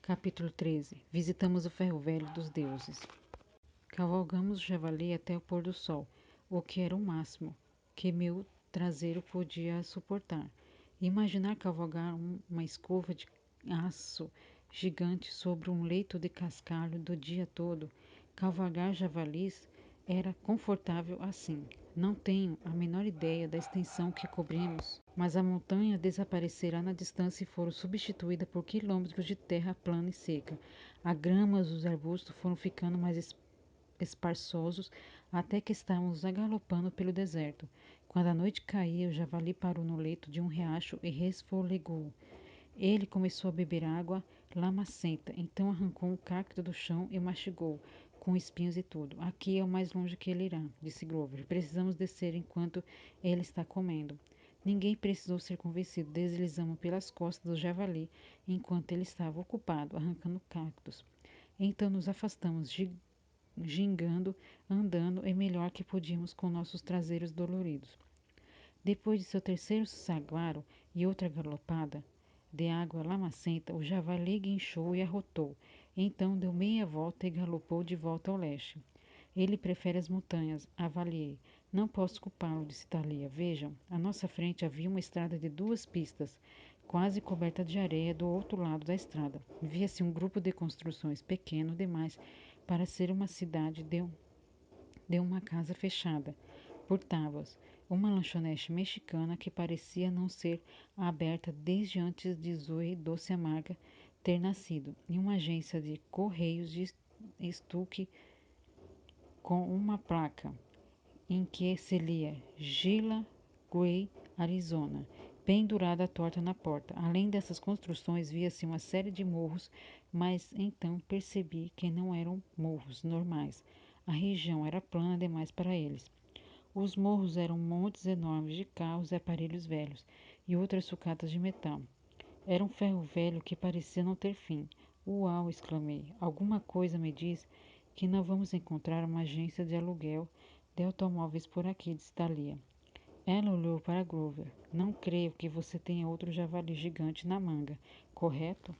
Capítulo 13. Visitamos o ferro velho dos deuses. Cavalgamos o javali até o pôr do sol, o que era o máximo que meu traseiro podia suportar. Imaginar cavalgar uma escova de aço gigante sobre um leito de cascalho do dia todo. Cavalgar javalis era confortável assim. Não tenho a menor ideia da extensão que cobrimos, mas a montanha desaparecerá na distância e foram substituída por quilômetros de terra plana e seca. A grama e os arbustos foram ficando mais esparçosos até que estávamos agalopando pelo deserto. Quando a noite caía, o javali parou no leito de um riacho e resfolegou. Ele começou a beber água lamacenta, então arrancou um cacto do chão e mastigou, com espinhos e tudo. Aqui é o mais longe que ele irá, disse Grover. Precisamos descer enquanto ele está comendo. Ninguém precisou ser convencido. Deslizamos pelas costas do javali enquanto ele estava ocupado arrancando cactos. Então nos afastamos, gingando, andando e melhor que podíamos com nossos traseiros doloridos. Depois de seu terceiro saguaro e outra galopada de água lamacenta, o javali guinchou e arrotou. Então deu meia volta e galopou de volta ao leste. Ele prefere as montanhas, avaliei. Não posso culpá-lo, disse Thalia. Vejam, à nossa frente havia uma estrada de 2 pistas, quase coberta de areia do outro lado da estrada. Via-se um grupo de construções pequeno demais para ser uma cidade de uma casa fechada por tábuas, uma lanchonete mexicana que parecia não ser aberta desde antes de Zoe Doce Amarga ter nascido, e uma agência de correios de estuque com uma placa em que se lia Gila Gray, Arizona, pendurada à torta na porta. Além dessas construções, via-se uma série de morros, mas então percebi que não eram morros normais. A região era plana demais para eles. Os morros eram montes enormes de carros e aparelhos velhos e outras sucatas de metal. Era um ferro velho que parecia não ter fim. Uau! Exclamei. Alguma coisa me diz que não vamos encontrar uma agência de aluguel de automóveis por aqui, disse Thalia. Ela olhou para Grover. Não creio que você tenha outro javali gigante na manga, correto?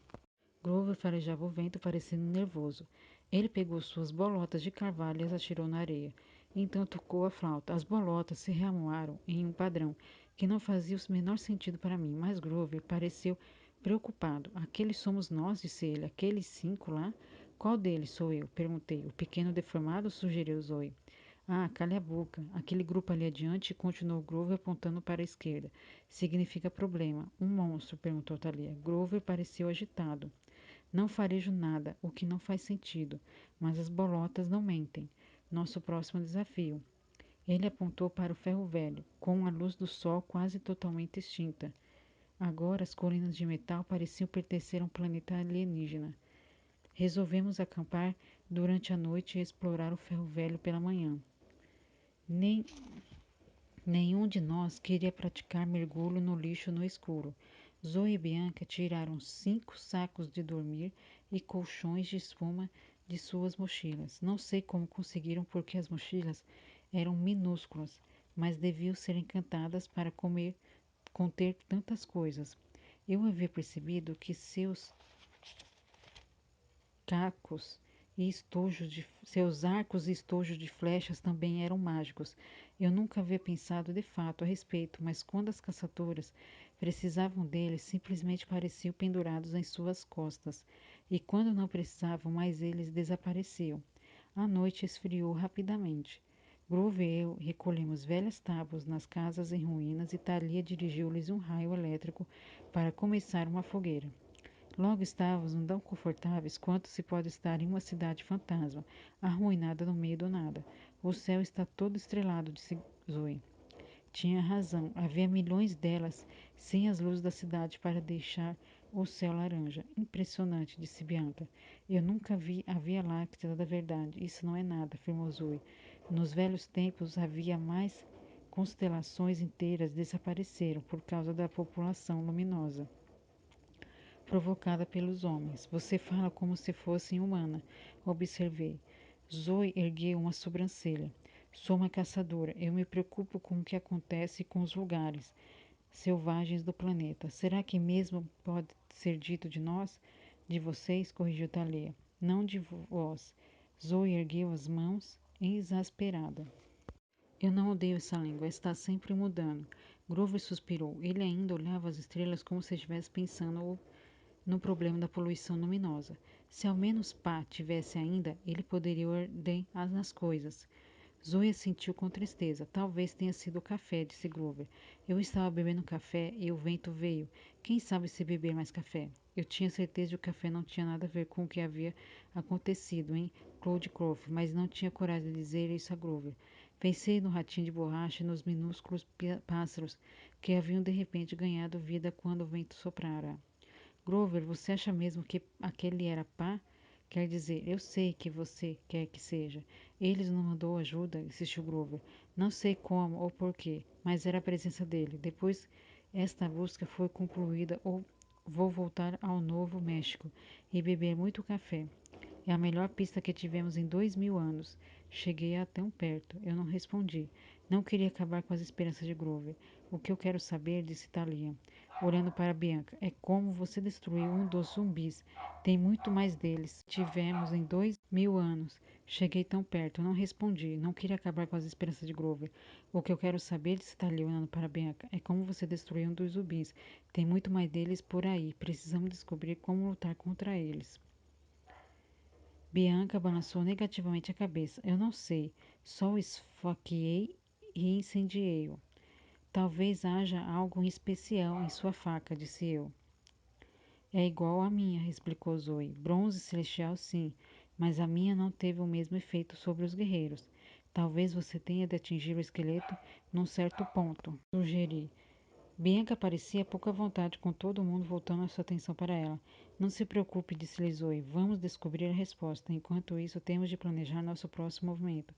Grover farejava o vento, parecendo nervoso. Ele pegou suas bolotas de carvalho e as atirou na areia. Então tocou a flauta. As bolotas se reamoaram em um padrão que não fazia o menor sentido para mim, mas Grover pareceu preocupado. Aqueles somos nós, disse ele. Aqueles 5 lá? Qual deles sou eu? Perguntei. O pequeno deformado? Sugeriu Zoe. Ah, cale a boca. Aquele grupo ali adiante, continuou Grover apontando para a esquerda. Significa problema. Um monstro? Perguntou Thalia. Grover pareceu agitado. Não farejo nada, o que não faz sentido, mas as bolotas não mentem. Nosso próximo desafio. Ele apontou para o ferro velho, com a luz do sol quase totalmente extinta. Agora as colinas de metal pareciam pertencer a um planeta alienígena. Resolvemos acampar durante a noite e explorar o ferro velho pela manhã. Nenhum de nós queria praticar mergulho no lixo no escuro. Zoe e Bianca tiraram 5 sacos de dormir e colchões de espuma de suas mochilas. Não sei como conseguiram, porque as mochilas eram minúsculas, mas deviam ser encantadas para conter tantas coisas. Eu havia percebido que cacos seus arcos e estojos de flechas também eram mágicos. Eu nunca havia pensado de fato a respeito, mas quando as caçadoras precisavam deles, simplesmente pareciam pendurados em suas costas, e quando não precisavam mais, eles desapareciam. A noite esfriou rapidamente. Groove e eu recolhemos velhas tábuas nas casas em ruínas e Thalia dirigiu-lhes um raio elétrico para começar uma fogueira. Logo estávamos tão confortáveis quanto se pode estar em uma cidade fantasma, arruinada no meio do nada. O céu está todo estrelado, disse Zoe. Tinha razão, havia milhões delas, sem as luzes da cidade para deixar o céu laranja. Impressionante, disse Bianca. Eu nunca vi a Via Láctea da verdade. Isso não é nada, afirmou Zoe. Nos velhos tempos havia mais constelações inteiras desapareceram por causa da população luminosa provocada pelos homens. Você fala como se fosse humana, observei. Zoe ergueu uma sobrancelha. Sou uma caçadora. Eu me preocupo com o que acontece com os lugares selvagens do planeta. Será que mesmo pode ser dito de nós? De vocês, corrigiu Thalia. Não de vós. Zoe ergueu as mãos, exasperada. Eu não odeio essa língua, está sempre mudando. Grover suspirou. Ele ainda olhava as estrelas como se estivesse pensando no problema da poluição luminosa. Se ao menos Pá tivesse ainda, ele poderia ordenar as coisas. Zoe sentiu com tristeza. Talvez tenha sido o café, disse Grover. Eu estava bebendo café e o vento veio. Quem sabe se beber mais café? Eu tinha certeza de que o café não tinha nada a ver com o que havia acontecido em Cloudcroft, mas não tinha coragem de dizer isso a Grover. Pensei no ratinho de borracha e nos minúsculos pássaros que haviam de repente ganhado vida quando o vento soprara. Grover, você acha mesmo que aquele era Pá? Quer dizer, eu sei que você quer que seja. Eles não mandou ajuda, insistiu Grover. Não sei como ou porquê, mas era a presença dele. Depois esta busca foi concluída, ou vou voltar ao Novo México e beber muito café. É a melhor pista que tivemos em 2000 anos. Cheguei até perto. Eu não respondi. Não queria acabar com as esperanças de Grover. O que eu quero saber, disse Thalia, olhando para Bianca, é como você destruiu um dos zumbis. Tem muito mais deles. Tivemos em 2000 anos. Cheguei tão perto. Não respondi. Não queria acabar com as esperanças de Grover. O que eu quero saber, disse Thalia, olhando para Bianca, é como você destruiu um dos zumbis. Tem muito mais deles por aí. Precisamos descobrir como lutar contra eles. Bianca balançou negativamente a cabeça. Eu não sei. Só o esfaqueei e incendiei-o. Talvez haja algo especial em sua faca, disse eu. É igual à minha, explicou Zoe. Bronze celestial, sim, mas a minha não teve o mesmo efeito sobre os guerreiros. Talvez você tenha de atingir o esqueleto num certo ponto, sugeri. Bianca parecia pouco à vontade, com todo mundo voltando a sua atenção para ela. Não se preocupe, disse Zoe. Vamos descobrir a resposta. Enquanto isso, temos de planejar nosso próximo movimento.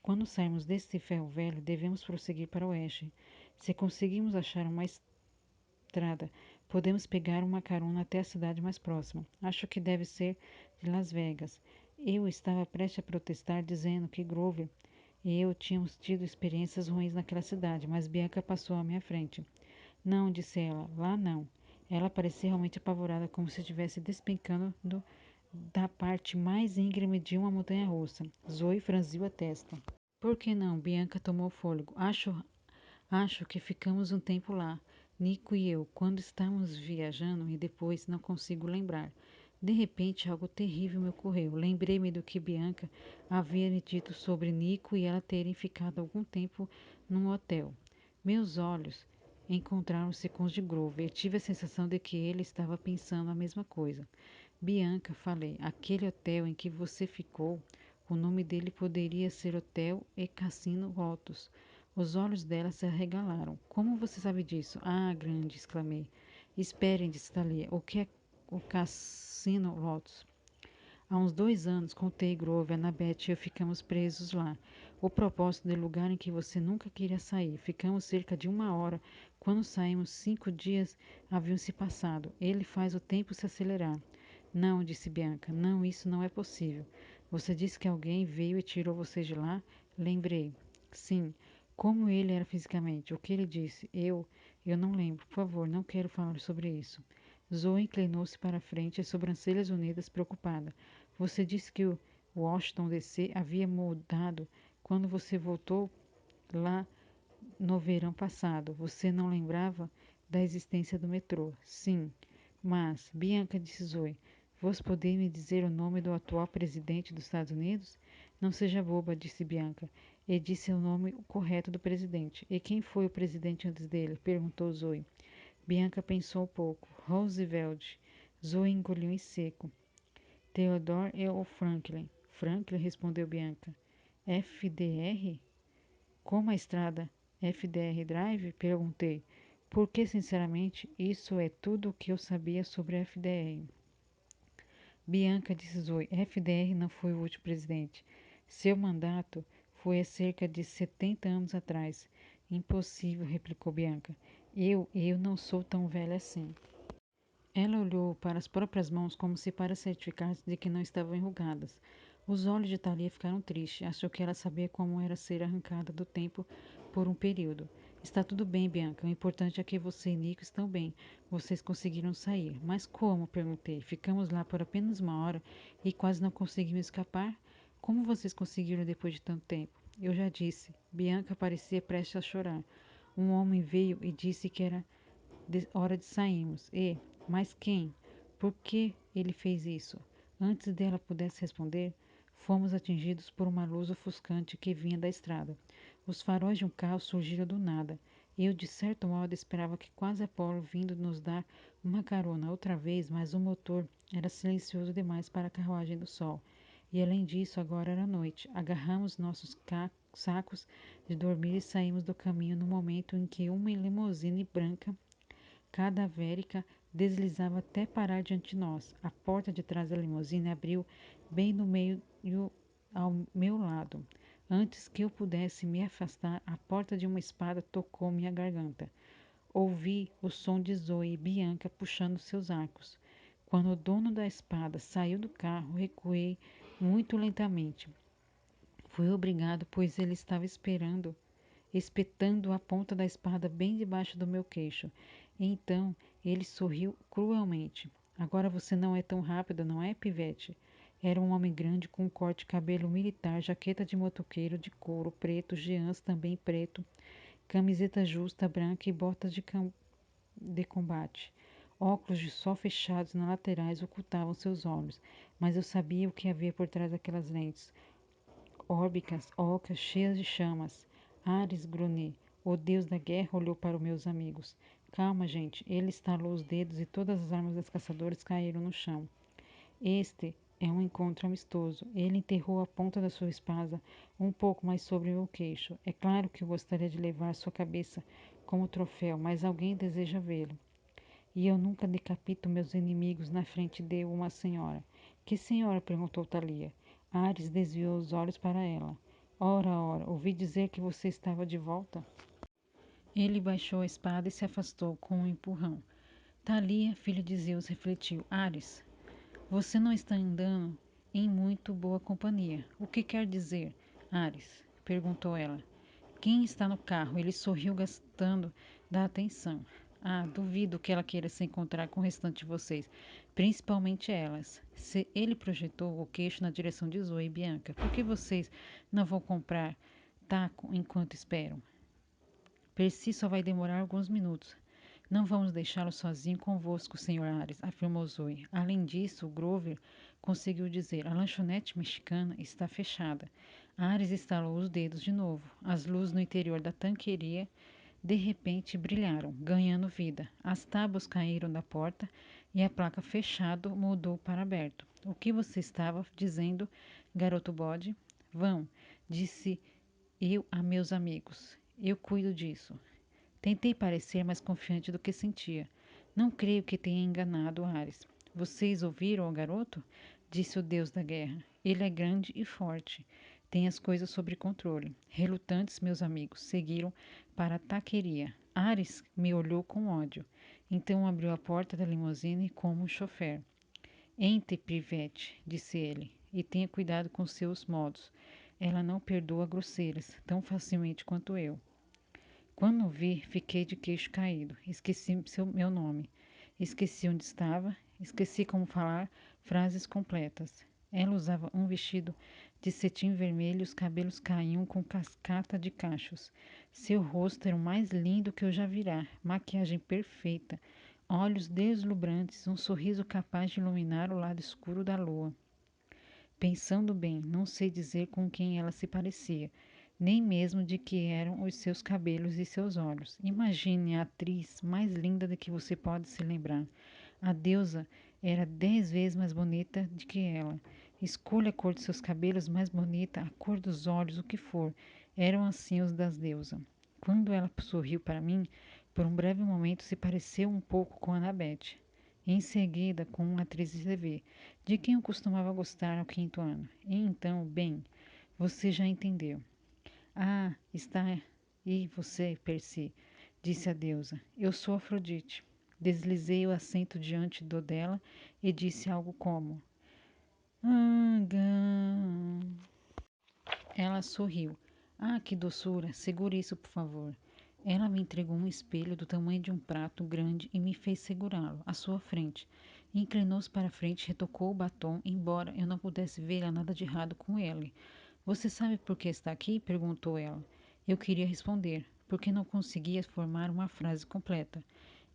Quando sairmos deste ferro velho, devemos prosseguir para o oeste. Se conseguirmos achar uma estrada, podemos pegar uma carona até a cidade mais próxima. Acho que deve ser de Las Vegas. Eu estava prestes a protestar, dizendo que Grover e eu tínhamos tido experiências ruins naquela cidade, mas Bianca passou à minha frente. Não, disse ela, lá não. Ela parecia realmente apavorada, como se estivesse despencando da parte mais íngreme de uma montanha-russa. Zoe franziu a testa. Por que não? Bianca tomou fôlego. Acho que ficamos um tempo lá, Nico e eu, quando estávamos viajando e depois não consigo lembrar. De repente, algo terrível me ocorreu. Lembrei-me do que Bianca havia me dito sobre Nico e ela terem ficado algum tempo num hotel. Meus olhos encontraram-se com os de Grover e tive a sensação de que ele estava pensando a mesma coisa. Bianca, falei, aquele hotel em que você ficou, o nome dele poderia ser Hotel e Cassino Lotus. Os olhos dela se arregalaram. Como você sabe disso? Ah, grande, exclamei. Esperem, disse Thalia. O que é o Cassino Lotus? Há uns 2 anos, contei Grover, Annabeth e eu ficamos presos lá. O propósito do lugar em que você nunca queria sair. Ficamos cerca de 1 hora. Quando saímos, 5 dias haviam se passado. Ele faz o tempo se acelerar. Não, disse Bianca. Não, isso não é possível. Você disse que alguém veio e tirou você de lá? Lembrei. Sim. Como ele era fisicamente? O que ele disse? Eu não lembro. Por favor, não quero falar sobre isso. Zoe inclinou-se para a frente, as sobrancelhas unidas, preocupada. Você disse que o Washington DC havia mudado quando você voltou lá no verão passado. Você não lembrava da existência do metrô? Sim. Mas, Bianca, disse Zoe, você poderia me dizer o nome do atual presidente dos Estados Unidos? Não seja boba, disse Bianca. E disse o nome correto do presidente. E quem foi o presidente antes dele? Perguntou Zoe. Bianca pensou um pouco. Roosevelt. Zoe engoliu em seco. Theodore ou Franklin? Franklin, respondeu Bianca. FDR? Como a estrada FDR Drive? Perguntei. Porque, sinceramente, isso é tudo o que eu sabia sobre a FDR. Bianca, disse Zoe, FDR não foi o último presidente. Seu mandato foi há cerca de 70 anos atrás. Impossível, replicou Bianca. Eu não sou tão velha assim. Ela olhou para as próprias mãos como se para certificar-se de que não estavam enrugadas. Os olhos de Thalia ficaram tristes. Achou que ela sabia como era ser arrancada do tempo por um período. Está tudo bem, Bianca. O importante é que você e Nico estão bem. Vocês conseguiram sair. Mas como? Perguntei. Ficamos lá por apenas uma hora e quase não conseguimos escapar? Como vocês conseguiram depois de tanto tempo? Eu já disse. Bianca parecia prestes a chorar. Um homem veio e disse que era hora de sairmos. Mas quem? Por que ele fez isso? Antes dela pudesse responder, fomos atingidos por uma luz ofuscante que vinha da estrada. Os faróis de um carro surgiram do nada. Eu, de certo modo, esperava que quase Apolo vindo nos dar uma carona outra vez, mas o motor era silencioso demais para a carruagem do sol. E além disso, agora era noite. Agarramos nossos sacos de dormir e saímos do caminho no momento em que uma limusine branca cadavérica deslizava até parar diante de nós. A porta de trás da limusine abriu bem no meio ao meu lado. Antes que eu pudesse me afastar, a porta de uma espada tocou minha garganta. Ouvi o som de Zoe e Bianca puxando seus arcos. Quando o dono da espada saiu do carro, recuei muito lentamente. Fui obrigado, pois ele estava espetando a ponta da espada bem debaixo do meu queixo. Então ele sorriu cruelmente. Agora você não é tão rápida, não é, Pivete? Era um homem grande com um corte de cabelo militar, jaqueta de motoqueiro de couro preto, jeans também preto, camiseta justa branca e botas de combate. Óculos de sol fechados nas laterais ocultavam seus olhos, mas eu sabia o que havia por trás daquelas lentes órbicas, ocas, cheias de chamas. Ares Grunet, o deus da guerra, olhou para os meus amigos. Calma, gente. Ele estalou os dedos e todas as armas dos caçadores caíram no chão. Este é um encontro amistoso. Ele enterrou a ponta da sua espada um pouco mais sobre meu queixo. É claro que eu gostaria de levar sua cabeça como troféu, mas alguém deseja vê-lo. E eu nunca decapito meus inimigos na frente de uma senhora. Que senhora? Perguntou Thalia. Ares desviou os olhos para ela. Ora, ora, ouvi dizer que você estava de volta. Ele baixou a espada e se afastou com um empurrão. Thalia, filho de Zeus, refletiu. Ares, você não está andando em muito boa companhia. O que quer dizer, Ares? Perguntou ela. Quem está no carro? Ele sorriu, gastando da atenção. Ah, duvido que ela queira se encontrar com o restante de vocês, principalmente elas. Se ele projetou o queixo na direção de Zoe e Bianca, por que vocês não vão comprar taco enquanto esperam? Percy só vai demorar alguns minutos. Não vamos deixá-lo sozinho convosco, Sr. Ares, afirmou Zoe. Além disso, Grover conseguiu dizer: a lanchonete mexicana está fechada. Ares estalou os dedos de novo. As luzes no interior da tanqueria de repente brilharam, ganhando vida. As tábuas caíram da porta e a placa fechado mudou para aberto. O que você estava dizendo, garoto bode? Vão, disse eu a meus amigos. Eu cuido disso. Tentei parecer mais confiante do que sentia. Não creio que tenha enganado Ares. Vocês ouviram o garoto? Disse o deus da guerra. Ele é grande e forte. Tem as coisas sob controle. Relutantes, meus amigos, seguiram para a taqueria. Ares me olhou com ódio. Então abriu a porta da limusine como um chofer. Entre, Privete, disse ele, e tenha cuidado com seus modos. Ela não perdoa grosseiras tão facilmente quanto eu. Quando o vi, fiquei de queixo caído. Esqueci meu nome. Esqueci onde estava. Esqueci como falar frases completas. Ela usava um vestido de cetim vermelho e os cabelos caíam com cascata de cachos. Seu rosto era o mais lindo que eu já virá. Maquiagem perfeita. Olhos deslumbrantes, um sorriso capaz de iluminar o lado escuro da lua. Pensando bem, não sei dizer com quem ela se parecia, nem mesmo de que eram os seus cabelos e seus olhos. Imagine a atriz mais linda de que você pode se lembrar. A deusa era 10 vezes mais bonita do que ela. Escolha a cor de seus cabelos mais bonita, a cor dos olhos, o que for. Eram assim os das deusas. Quando ela sorriu para mim, por um breve momento se pareceu um pouco com Annabeth. Em seguida, com uma atriz de TV, de quem eu costumava gostar ao quinto ano. E então, bem, você já entendeu. Ah, está aí você, Percy, disse a deusa. Eu sou Afrodite. Deslizei o assento diante do dela e disse algo como: Ela sorriu. Ah, que doçura! Segure isso, por favor. Ela me entregou um espelho do tamanho de um prato grande e me fez segurá-lo à sua frente. Inclinou-se para a frente, retocou o batom, embora eu não pudesse ver nada de errado com ele. Você sabe por que está aqui? Perguntou ela. Eu queria responder, porque não conseguia formar uma frase completa.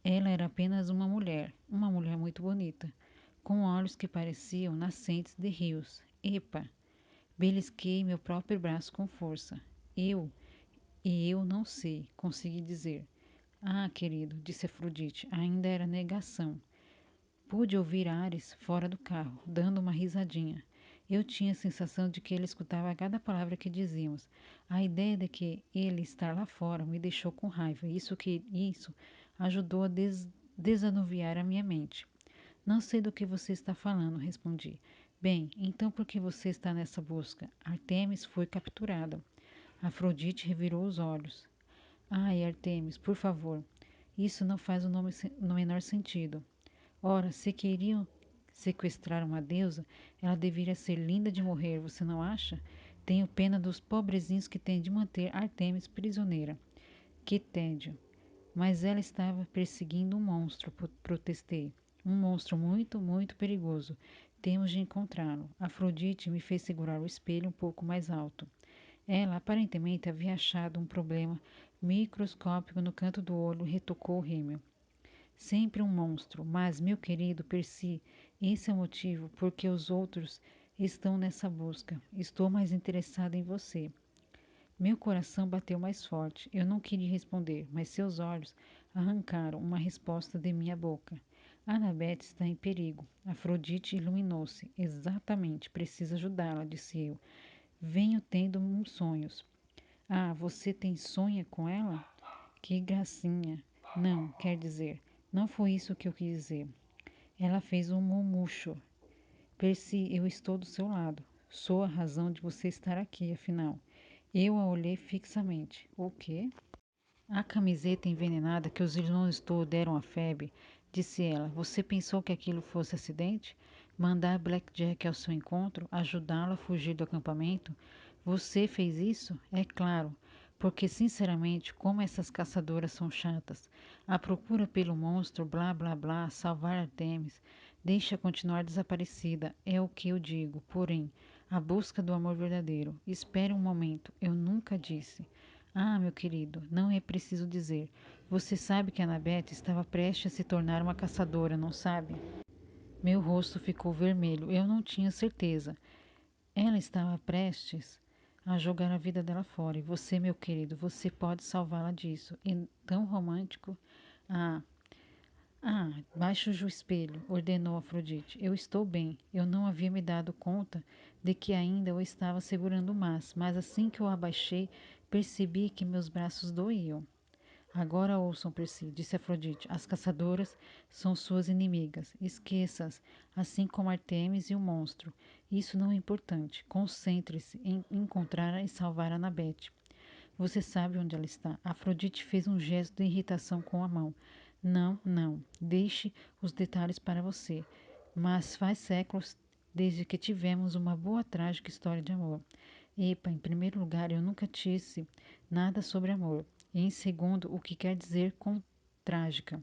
Ela era apenas uma mulher muito bonita, com olhos que pareciam nascentes de rios. Epa! Belisquei meu próprio braço com força. Eu, eu não sei, consegui dizer. Ah, querido, disse Afrodite, ainda era negação. Pude ouvir Ares fora do carro, dando uma risadinha. Eu tinha a sensação de que ele escutava cada palavra que dizíamos. A ideia de que ele estar lá fora me deixou com raiva. Isso ajudou a desanuviar a minha mente. Não sei do que você está falando, respondi. Bem, então por que você está nessa busca? Artemis foi capturada. Afrodite revirou os olhos. Ai, Artemis, por favor. Isso não faz no menor sentido. Ora, se queriam sequestrar uma deusa, ela deveria ser linda de morrer, você não acha? Tenho pena dos pobrezinhos que têm de manter Artemis prisioneira. Que tédio. Mas ela estava perseguindo um monstro, protestei. Um monstro muito, muito perigoso. Temos de encontrá-lo. Afrodite me fez segurar o espelho um pouco mais alto. Ela aparentemente havia achado um problema microscópico no canto do olho e retocou o rímel. Sempre um monstro, mas, meu querido Percy, esse é o motivo por que os outros estão nessa busca. Estou mais interessada em você. Meu coração bateu mais forte. Eu não queria responder, mas seus olhos arrancaram uma resposta de minha boca. Annabeth está em perigo. Afrodite iluminou-se. Exatamente, precisa ajudá-la, disse eu. Venho tendo uns sonhos. Ah, você tem sonha com ela? Que gracinha. Não, quer dizer, não foi isso que eu quis dizer. Ela fez um murmúrio. Percy, eu estou do seu lado. Sou a razão de você estar aqui, afinal. Eu a olhei fixamente. O quê? A camiseta envenenada que os irmãos Stowe deram a Phoebe, disse ela. Você pensou que aquilo fosse acidente? Mandar Blackjack ao seu encontro? Ajudá-lo a fugir do acampamento? Você fez isso? É claro. Porque, sinceramente, como essas caçadoras são chatas. A procura pelo monstro, blá blá blá, salvar Artemis. Deixa continuar desaparecida, é o que eu digo. Porém, a busca do amor verdadeiro. Espere um momento, eu nunca disse. Ah, meu querido, não é preciso dizer. Você sabe que Annabeth estava prestes a se tornar uma caçadora, não sabe? Meu rosto ficou vermelho. Eu não tinha certeza. Ela estava prestes a jogar a vida dela fora. E você, meu querido, você pode salvá-la disso. E tão romântico. Ah, baixe o espelho, ordenou Afrodite. Eu estou bem. Eu não havia me dado conta de que ainda o estava segurando mas assim que o abaixei, percebi que meus braços doíam. Agora ouçam, Percy, disse Afrodite. As caçadoras são suas inimigas. Esqueça-as, assim como Artemis e o monstro. Isso não é importante. Concentre-se em encontrar e salvar Annabeth. Você sabe onde ela está. Afrodite fez um gesto de irritação com a mão. Não, não. Deixe os detalhes para você. Mas faz séculos desde que tivemos uma boa trágica história de amor. Epa, em primeiro lugar, eu nunca disse nada sobre amor. E em segundo, o que quer dizer com trágica?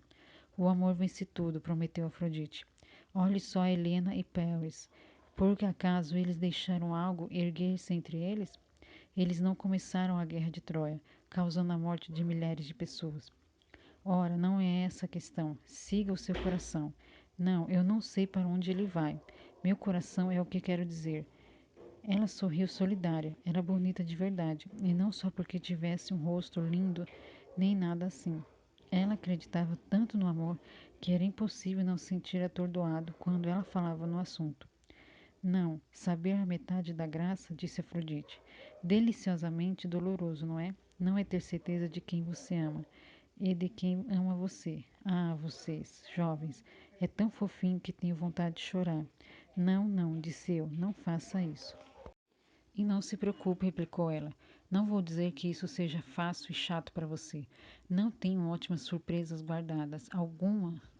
O amor vence tudo, prometeu Afrodite. Olhe só Helena e Paris. Por que acaso eles deixaram algo erguer-se entre eles? Eles não começaram a guerra de Troia, causando a morte de milhares de pessoas. Ora, não é essa a questão. Siga o seu coração. Não, eu não sei para onde ele vai. Meu coração é o que quero dizer. Ela sorriu solidária. Era bonita de verdade, e não só porque tivesse um rosto lindo, nem nada assim. Ela acreditava tanto no amor que era impossível não se sentir atordoado quando ela falava no assunto. Não, saber a metade da graça, disse Afrodite. Deliciosamente doloroso, não é? Não é ter certeza de quem você ama e de quem ama você. Ah, vocês, jovens, é tão fofinho que tenho vontade de chorar. Não, não, disse eu, não faça isso. E não se preocupe, replicou ela. Não vou dizer que isso seja fácil e chato para você. Não tenho ótimas surpresas guardadas.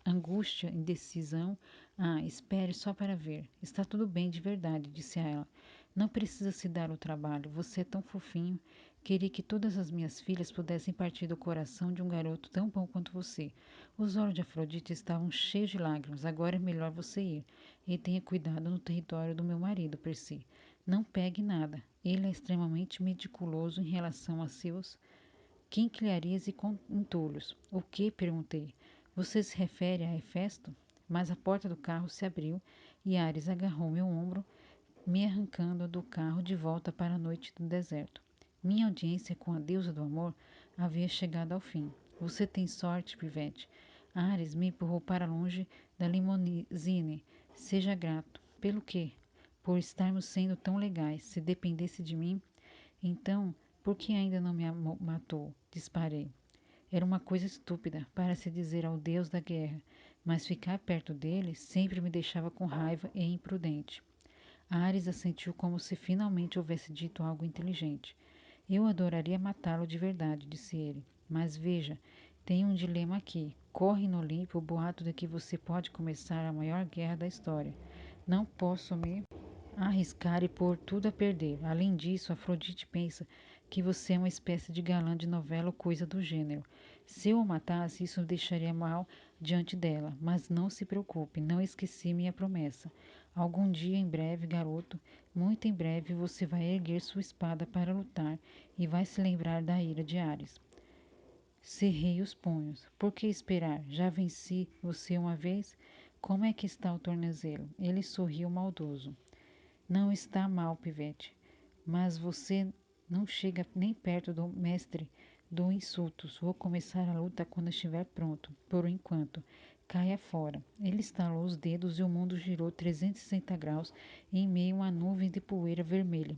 angústia, indecisão. Ah, espere só para ver. Está tudo bem de verdade, disse a ela. Não precisa se dar o trabalho. Você é tão fofinho. Queria que todas as minhas filhas pudessem partir do coração de um garoto tão bom quanto você. Os olhos de Afrodite estavam cheios de lágrimas. Agora é melhor você ir. E tenha cuidado no território do meu marido, Percy. Não pegue nada. Ele é extremamente meticuloso em relação a seus quinquilharias e entulhos. O que? Perguntei. Você se refere a Hefesto? Mas a porta do carro se abriu e Ares agarrou meu ombro, me arrancando do carro de volta para a noite do deserto. Minha audiência com a deusa do amor havia chegado ao fim. Você tem sorte, Pivete. Ares me empurrou para longe da limousine. Seja grato. Pelo quê? Por estarmos sendo tão legais. Se dependesse de mim, então, por que ainda não me matou? Disparei. Era uma coisa estúpida para se dizer ao deus da guerra, mas ficar perto dele sempre me deixava com raiva e imprudente. Ares assentiu como se finalmente houvesse dito algo inteligente. Eu adoraria matá-lo de verdade, disse ele. Mas veja, tem um dilema aqui. Corre no Olimpo o boato de que você pode começar a maior guerra da história. Não posso me arriscar e pôr tudo a perder. Além disso, Afrodite pensa que você é uma espécie de galã de novela ou coisa do gênero. Se eu o matasse, isso me deixaria mal diante dela. Mas não se preocupe, não esqueci minha promessa. Algum dia, em breve, garoto, muito em breve, você vai erguer sua espada para lutar e vai se lembrar da ira de Ares. Cerrei os punhos. Por que esperar? Já venci você uma vez? Como é que está o tornozelo? Ele sorriu maldoso. Não está mal, Pivete, mas você não chega nem perto do mestre do insultos. Vou começar a luta quando estiver pronto. Por enquanto, caia fora. Ele estalou os dedos e o mundo girou 360 graus em meio a nuvens de poeira vermelha.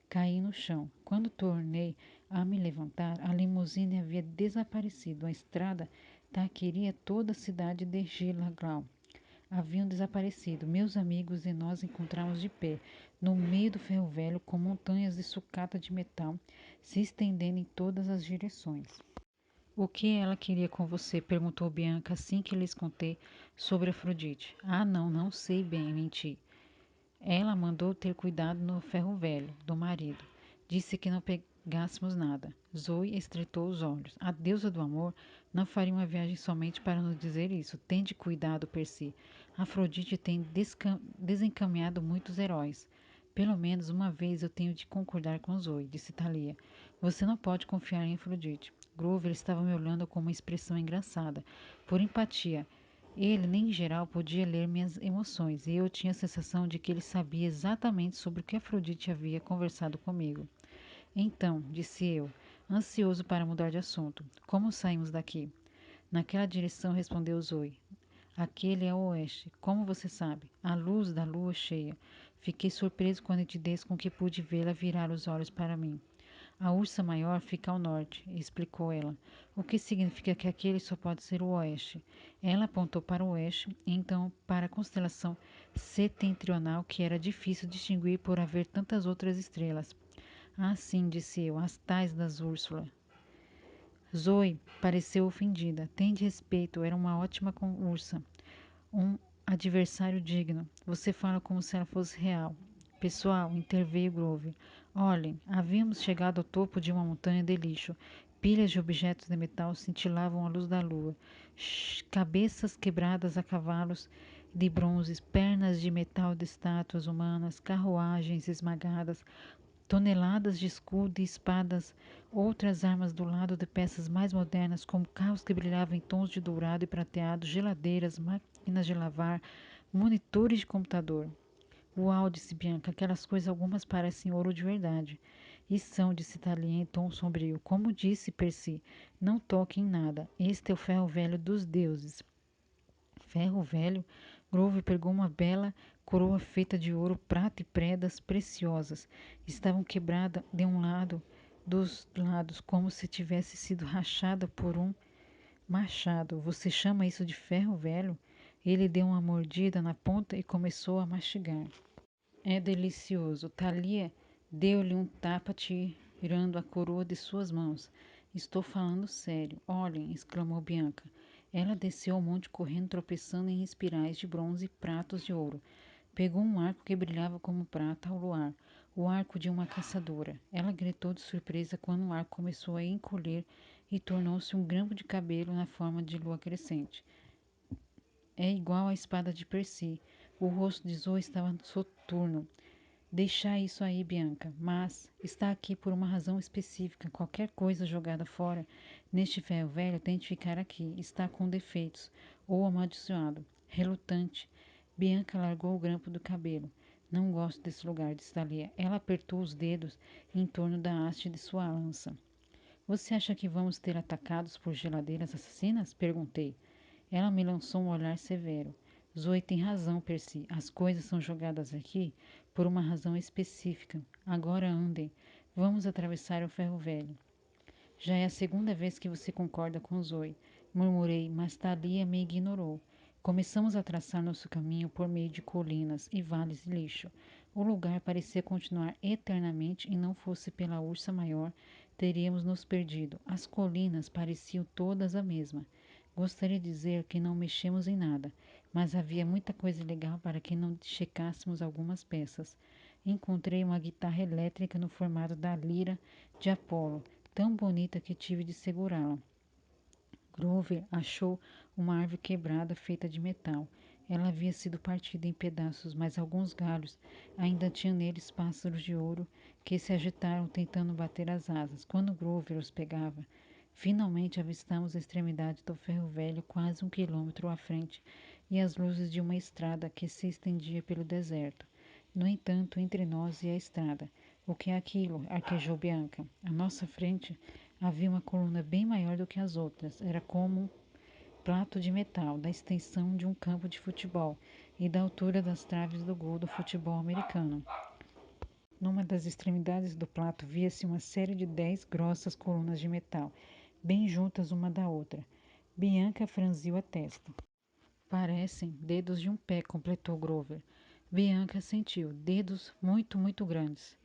Caí no chão. Quando tornei a me levantar, a limusine havia desaparecido. A estrada taqueria toda a cidade de Gilaglau haviam desaparecido. Meus amigos e nós encontramos de pé, no meio do ferro velho, com montanhas de sucata de metal se estendendo em todas as direções. O que ela queria com você? Perguntou Bianca assim que lhes contei sobre Afrodite. Ah, não, não sei bem, menti. Ela mandou ter cuidado no ferro velho do marido. Disse que não pegássemos nada. Zoe estreitou os olhos. A deusa do amor não faria uma viagem somente para nos dizer isso. Tende cuidado, Percy. Afrodite tem desencaminhado muitos heróis. Pelo menos uma vez eu tenho de concordar com Zoe, disse Thalia. Você não pode confiar em Afrodite. Grover estava me olhando com uma expressão engraçada, por empatia. Ele, nem em geral, podia ler minhas emoções, e eu tinha a sensação de que ele sabia exatamente sobre o que Afrodite havia conversado comigo. Então, disse eu, ansioso para mudar de assunto, como saímos daqui? Naquela direção, respondeu Zoe. Aquele é o oeste. Como você sabe? A luz da lua cheia. Fiquei surpreso com a nitidez com que pude vê-la virar os olhos para mim. A ursa maior fica ao norte, explicou ela, o que significa que aquele só pode ser o oeste. Ela apontou para o oeste e então para a constelação setentrional, que era difícil distinguir por haver tantas outras estrelas. Ah, sim, disse eu, as tais das Úrsula. Zoe pareceu ofendida. Tem de respeito, era uma ótima ursa. Um adversário digno. Você fala como se ela fosse real. Pessoal, interveio Grover. Olhem, havíamos chegado ao topo de uma montanha de lixo. Pilhas de objetos de metal cintilavam à luz da lua. Cabeças quebradas a cavalos de bronze, pernas de metal de estátuas humanas, carruagens esmagadas, toneladas de escudo e espadas, outras armas do lado de peças mais modernas, como carros que brilhavam em tons de dourado e prateado, geladeiras, máquinas de lavar, monitores de computador. Uau, disse Bianca, aquelas coisas algumas parecem ouro de verdade. E são, disse Thalia em tom sombrio. Como disse Percy, não toque em nada. Este é o ferro velho dos deuses. Ferro velho? Grover pegou uma bela coroa feita de ouro, prata e predas preciosas. Estavam quebradas de um lado dos lados, como se tivesse sido rachada por um machado. Você chama isso de ferro velho? Ele deu uma mordida na ponta e começou a mastigar. É delicioso. Thalia deu-lhe um tapa tirando a coroa de suas mãos. Estou falando sério. Olhem, exclamou Bianca. Ela desceu ao monte correndo, tropeçando em espirais de bronze e pratos de ouro. Pegou um arco que brilhava como prata ao luar, o arco de uma caçadora. Ela gritou de surpresa quando o arco começou a encolher e tornou-se um grampo de cabelo na forma de lua crescente. É igual à espada de Percy. O rosto de Zoe estava soturno. Deixa isso aí, Bianca, mas está aqui por uma razão específica. Qualquer coisa jogada fora neste ferro velho tem de ficar aqui. Está com defeitos ou amaldiçoado. Relutante, Bianca largou o grampo do cabelo. Não gosto desse lugar, disse Thalia. Ela apertou os dedos em torno da haste de sua lança. Você acha que vamos ter atacados por geladeiras assassinas? Perguntei. Ela me lançou um olhar severo. Zoe tem razão, Percy. As coisas são jogadas aqui por uma razão específica. Agora andem. Vamos atravessar o ferro velho. Já é a segunda vez que você concorda com Zoe. Murmurei, mas Thalia me ignorou. Começamos a traçar nosso caminho por meio de colinas e vales de lixo. O lugar parecia continuar eternamente e não fosse pela ursa maior, teríamos nos perdido. As colinas pareciam todas a mesma. Gostaria de dizer que não mexemos em nada, mas havia muita coisa legal para que não checássemos algumas peças. Encontrei uma guitarra elétrica no formato da lira de Apolo, tão bonita que tive de segurá-la. Grover achou uma árvore quebrada feita de metal. Ela havia sido partida em pedaços, mas alguns galhos ainda tinham neles pássaros de ouro que se agitaram tentando bater as asas. Quando Grover os pegava, finalmente avistamos a extremidade do ferro velho, quase 1 quilômetro à frente, e as luzes de uma estrada que se estendia pelo deserto. No entanto, entre nós e a estrada, o que é aquilo? Arquejou Bianca. À nossa frente havia uma coluna bem maior do que as outras. Era como um prato de metal, da extensão de um campo de futebol e da altura das traves do gol do futebol americano. Numa das extremidades do prato via-se uma série de 10 grossas colunas de metal, bem juntas uma da outra. Bianca franziu a testa. Parecem dedos de um pé, completou Grover. Bianca sentiu dedos muito, muito grandes.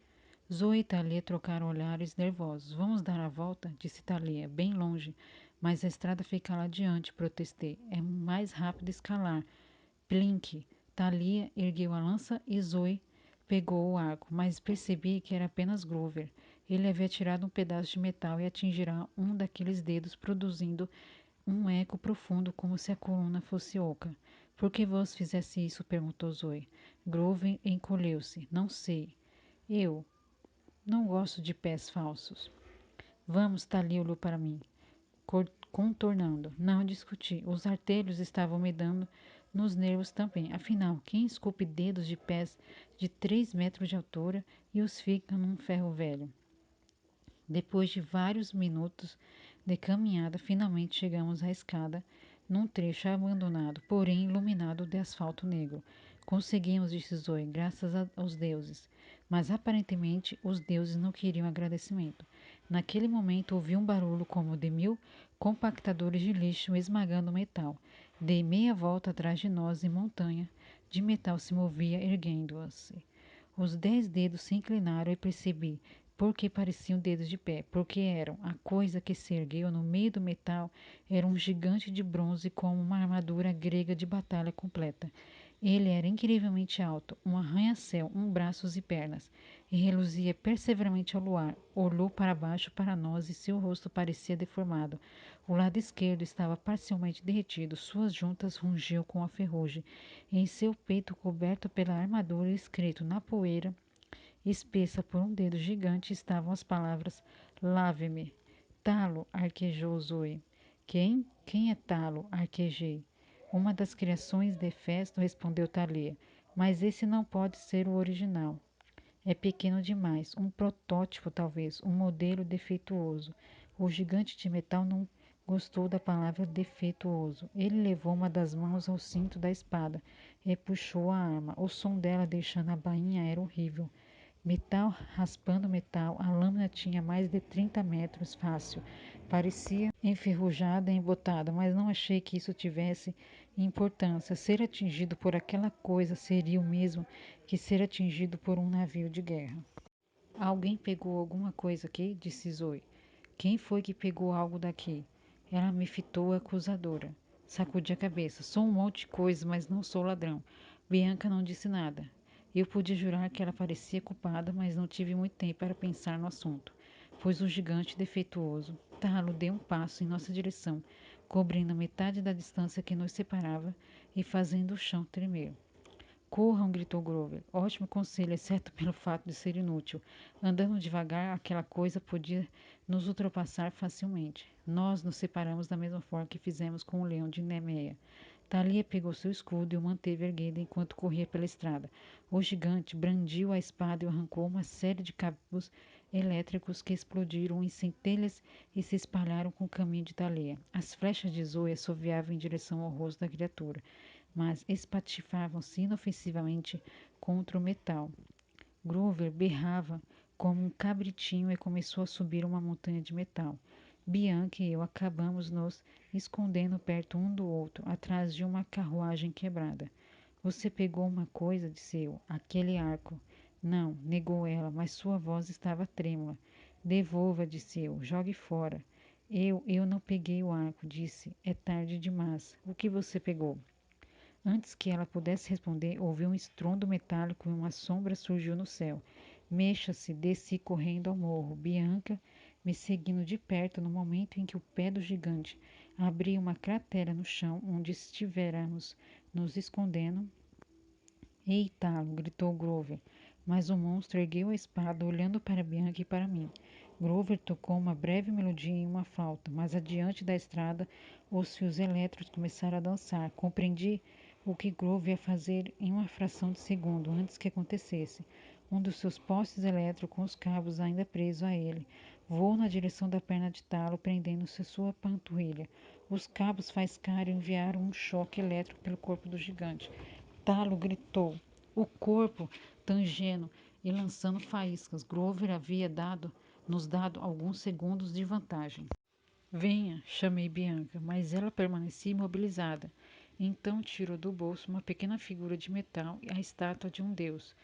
Zoe e Thalia trocaram olhares nervosos. Vamos dar a volta? Disse Thalia, bem longe. Mas a estrada fica lá adiante, protestei. É mais rápido escalar. Plink. Thalia ergueu a lança e Zoe pegou o arco, mas percebi que era apenas Grover. Ele havia tirado um pedaço de metal e atingirá um daqueles dedos, produzindo um eco profundo, como se a coluna fosse oca. Por que vos fizesse isso? Perguntou Zoe. Grover encolheu-se. Não sei. Eu não gosto de pés falsos. Vamos, Thalia olhou para mim, contornando. Não discuti. Os artelhos estavam me dando nos nervos também. Afinal, quem esculpe dedos de pés de 3 metros de altura e os fica num ferro velho? Depois de vários minutos de caminhada, finalmente chegamos à escada, num trecho abandonado, porém iluminado de asfalto negro. Conseguimos, disse Zoe, graças aos deuses. Mas aparentemente os deuses não queriam agradecimento. Naquele momento ouvi um barulho como de 1000 compactadores de lixo esmagando metal. Dei meia volta atrás de nós e montanha de metal se movia, erguendo-se. Os 10 dedos se inclinaram e percebi porque pareciam dedos de pé, porque eram. A coisa que se ergueu no meio do metal era um gigante de bronze com uma armadura grega de batalha completa. Ele era incrivelmente alto, um arranha-céu, braços e pernas, e reluzia perseverantemente ao luar. Olhou para baixo para nós e seu rosto parecia deformado. O lado esquerdo estava parcialmente derretido, suas juntas rungiam com a ferrugem. Em seu peito, coberto pela armadura, escrito na poeira espessa por um dedo gigante, estavam as palavras Lave-me. Talo, arquejou Zoe. Quem? Quem é Talo? Arquejei. Uma das criações de Festo, respondeu Thalia. Mas esse não pode ser o original. É pequeno demais. Um protótipo, talvez. Um modelo defeituoso. O gigante de metal não gostou da palavra defeituoso. Ele levou uma das mãos ao cinto da espada e puxou a arma. O som dela deixando a bainha era horrível. Metal raspando metal, a lâmina tinha mais de 30 metros fácil. Parecia enferrujada e embotada, mas não achei que isso tivesse importância. Ser atingido por aquela coisa seria o mesmo que ser atingido por um navio de guerra. Alguém pegou alguma coisa aqui? Disse Zoe. Quem foi que pegou algo daqui? Ela me fitou acusadora. Sacudi a cabeça. Sou um monte de coisa, mas não sou ladrão. Bianca não disse nada. Eu podia jurar que ela parecia culpada, mas não tive muito tempo para pensar no assunto, pois o gigante defeituoso, Talo, deu um passo em nossa direção, cobrindo metade da distância que nos separava e fazendo o chão tremer. Corram, gritou Grover. Ótimo conselho, exceto pelo fato de ser inútil. Andando devagar, aquela coisa podia nos ultrapassar facilmente. Nós nos separamos da mesma forma que fizemos com o leão de Nemeia. Thalia pegou seu escudo e o manteve erguido enquanto corria pela estrada. O gigante brandiu a espada e arrancou uma série de cabos elétricos que explodiram em centelhas e se espalharam com o caminho de Thalia. As flechas de Zoe assoviavam em direção ao rosto da criatura, mas espatifavam-se inofensivamente contra o metal. Grover berrava como um cabritinho e começou a subir uma montanha de metal. Bianca e eu acabamos nos escondendo perto um do outro, atrás de uma carruagem quebrada. Você pegou uma coisa, disse eu, aquele arco. Não, negou ela, mas sua voz estava trêmula. Devolva, disse eu, jogue fora. Eu não peguei o arco, disse. É tarde demais. O que você pegou? Antes que ela pudesse responder, ouviu um estrondo metálico e uma sombra surgiu no céu. Mexa-se, desci correndo ao morro. Bianca me seguindo de perto no momento em que o pé do gigante abria uma cratera no chão onde estiveramos nos escondendo. Eita-lo! Gritou Grover. Mas o monstro ergueu a espada, olhando para Bianca e para mim. Grover tocou uma breve melodia em uma flauta, mas adiante da estrada os fios elétricos começaram a dançar. Compreendi o que Grover ia fazer em uma fração de segundo antes que acontecesse. Um dos seus postes elétricos, com os cabos ainda presos a ele, voou na direção da perna de Talo, prendendo-se a sua panturrilha. Os cabos faiscaram e enviaram um choque elétrico pelo corpo do gigante. Talo gritou, o corpo tangendo e lançando faíscas. Grover havia nos dado alguns segundos de vantagem. Venha, chamei Bianca, mas ela permanecia imobilizada. Então tirou do bolso uma pequena figura de metal e a estátua de um deus.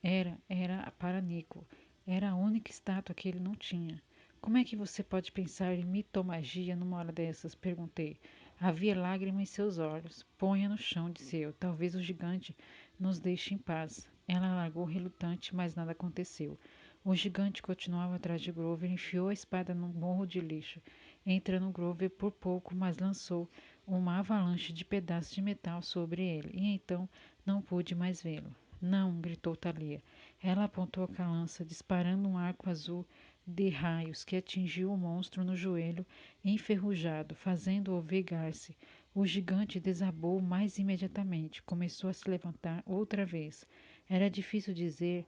Era para Nico. Era a única estátua que ele não tinha. Como é que você pode pensar em mitomagia numa hora dessas? Perguntei. Havia lágrima em seus olhos. Ponha no chão, disse eu. Talvez o gigante nos deixe em paz. Ela largou relutante, mas nada aconteceu. O gigante continuava atrás de Grover e enfiou a espada num morro de lixo. Entra no Grover por pouco, mas lançou uma avalanche de pedaços de metal sobre ele, e então não pude mais vê-lo. Não, gritou Thalia. Ela apontou a lança, disparando um arco azul de raios que atingiu o monstro no joelho enferrujado, fazendo-o vigar-se. O gigante desabou mais imediatamente. Começou a se levantar outra vez. Era difícil dizer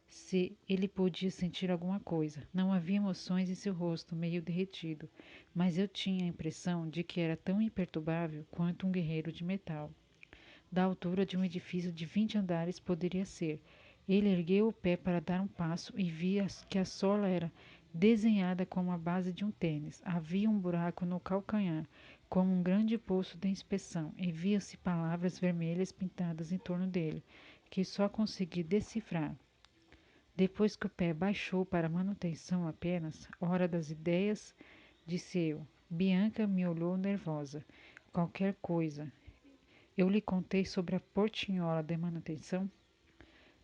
se ele podia sentir alguma coisa. Não havia emoções em seu rosto, meio derretido, mas eu tinha a impressão de que era tão imperturbável quanto um guerreiro de metal. Da altura de um edifício de 20 andares poderia ser. Ele ergueu o pé para dar um passo e via que a sola era desenhada como a base de um tênis. Havia um buraco no calcanhar, como um grande poço de inspeção, e via-se palavras vermelhas pintadas em torno dele, que só consegui decifrar. Depois que o pé baixou para manutenção apenas, hora das ideias, disse eu. Bianca me olhou nervosa. Qualquer coisa. Eu lhe contei sobre a portinhola de manutenção?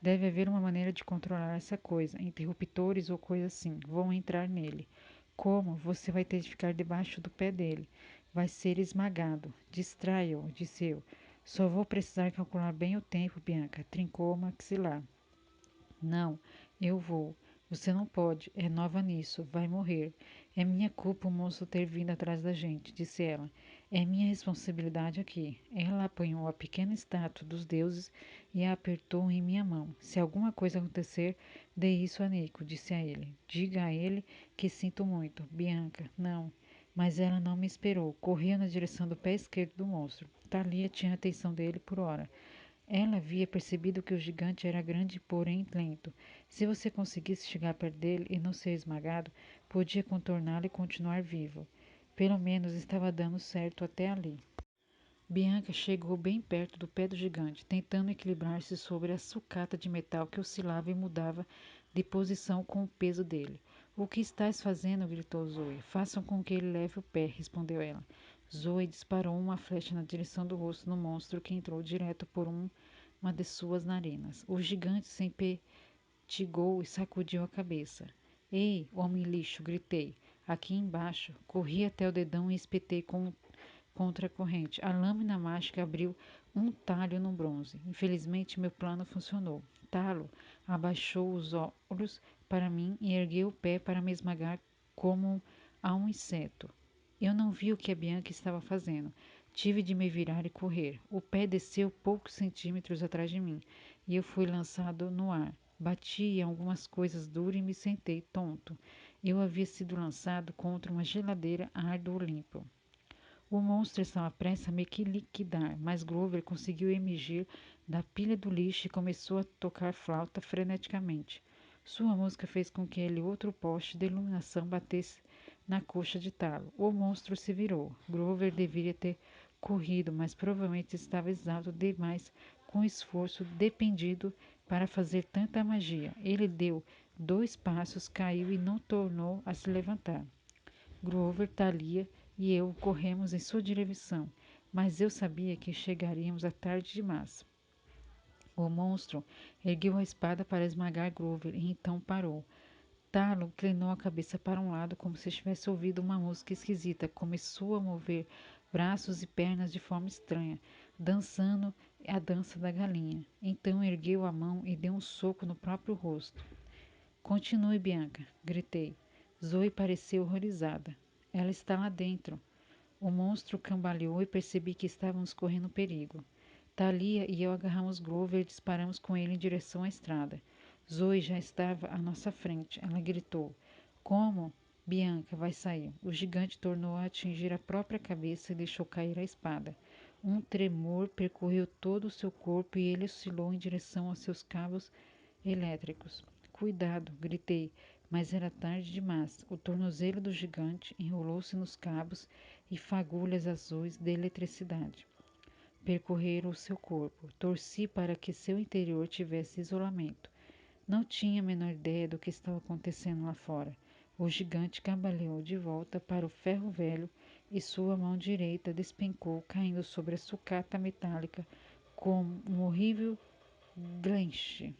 Deve haver uma maneira de controlar essa coisa. Interruptores ou coisa assim. Vão entrar nele. Como? Você vai ter de ficar debaixo do pé dele. Vai ser esmagado. Distraia-o, disse eu. Só vou precisar calcular bem o tempo, Bianca. Trincou o maxilar. Não, eu vou. Você não pode. É nova nisso. Vai morrer. É minha culpa o moço ter vindo atrás da gente, disse ela. É minha responsabilidade aqui. Ela apanhou a pequena estátua dos deuses e a apertou em minha mão. Se alguma coisa acontecer, dê isso a Nico, disse a ele. Diga a ele que sinto muito. Bianca, não. Mas ela não me esperou. Corria na direção do pé esquerdo do monstro. Thalia tinha a atenção dele por hora. Ela havia percebido que o gigante era grande, porém lento. Se você conseguisse chegar perto dele e não ser esmagado, podia contorná-lo e continuar vivo. Pelo menos estava dando certo até ali. Bianca chegou bem perto do pé do gigante, tentando equilibrar-se sobre a sucata de metal que oscilava e mudava de posição com o peso dele. O que estás fazendo? Gritou Zoe. Façam com que ele leve o pé, respondeu ela. Zoe disparou uma flecha na direção do rosto do monstro que entrou direto por uma de suas narinas. O gigante se empetigou e sacudiu a cabeça. Ei, homem lixo! Gritei. Aqui embaixo. Corri até o dedão e espetei contra a corrente. A lâmina mágica abriu um talho no bronze. Infelizmente, meu plano funcionou. Talo abaixou os olhos para mim e ergueu o pé para me esmagar como a um inseto. Eu não vi o que a Bianca estava fazendo. Tive de me virar e correr. O pé desceu poucos centímetros atrás de mim e eu fui lançado no ar. Bati em algumas coisas duras e me sentei tonto. Eu havia sido lançado contra uma geladeira a ar do Olimpo. O monstro estava prestes a me liquidar, mas Grover conseguiu emergir da pilha do lixo e começou a tocar flauta freneticamente. Sua música fez com que ele outro poste de iluminação batesse na coxa de Talo. O monstro se virou. Grover deveria ter corrido, mas provavelmente estava exausto demais com o esforço dependido para fazer tanta magia. Ele deu 2 passos, caiu e não tornou a se levantar. Grover, Thalia e eu corremos em sua direção, mas eu sabia que chegaríamos à tarde demais. O monstro ergueu a espada para esmagar Grover e então parou. Talo inclinou a cabeça para um lado como se tivesse ouvido uma música esquisita. Começou a mover braços e pernas de forma estranha, dançando a dança da galinha. Então ergueu a mão e deu um soco no próprio rosto. Continue, Bianca, gritei. Zoe pareceu horrorizada. Ela está lá dentro. O monstro cambaleou e percebi que estávamos correndo perigo. Thalia e eu agarramos Grover e disparamos com ele em direção à estrada. Zoe já estava à nossa frente. Ela gritou. Como? Bianca vai sair. O gigante tornou a atingir a própria cabeça e deixou cair a espada. Um tremor percorreu todo o seu corpo e ele oscilou em direção aos seus cabos elétricos. Cuidado, gritei, mas era tarde demais. O tornozelo do gigante enrolou-se nos cabos e fagulhas azuis de eletricidade percorreram o seu corpo. Torci para que seu interior tivesse isolamento. Não tinha a menor ideia do que estava acontecendo lá fora. O gigante cambaleou de volta para o ferro velho e sua mão direita despencou, caindo sobre a sucata metálica com um horrível glenche.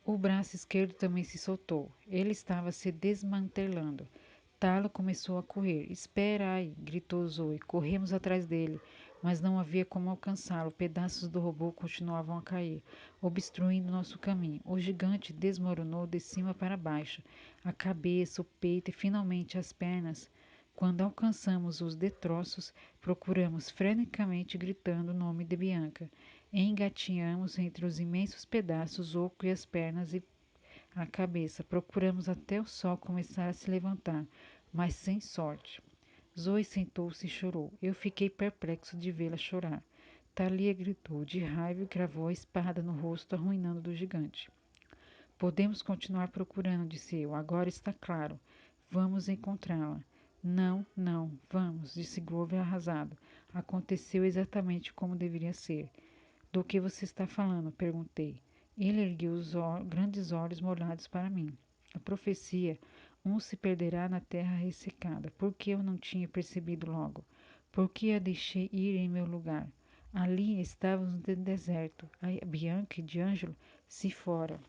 O braço esquerdo também se soltou. Ele estava se desmantelando. Talo começou a correr. Espera aí, gritou Zoe. Corremos atrás dele, mas não havia como alcançá-lo. Pedaços do robô continuavam a cair, obstruindo nosso caminho. O gigante desmoronou de cima para baixo, a cabeça, o peito e finalmente as pernas. Quando alcançamos os destroços, procuramos freneticamente gritando o nome de Bianca. Engatinhamos entre os imensos pedaços, o oco e as pernas e a cabeça. Procuramos até o sol começar a se levantar, mas sem sorte. Zoe sentou-se e chorou. Eu fiquei perplexo de vê-la chorar. Thalia gritou de raiva e cravou a espada no rosto, arruinando do gigante. Podemos continuar procurando, disse eu. Agora está claro. Vamos encontrá-la. Não, não, vamos, disse Grover arrasado. Aconteceu exatamente como deveria ser. Do que você está falando? Perguntei. Ele ergueu os grandes olhos molhados para mim. A profecia, um se perderá na terra ressecada. Por que eu não tinha percebido logo? Por que a deixei ir em meu lugar? Ali estávamos no deserto. A Bianca e D'Angelo se fora.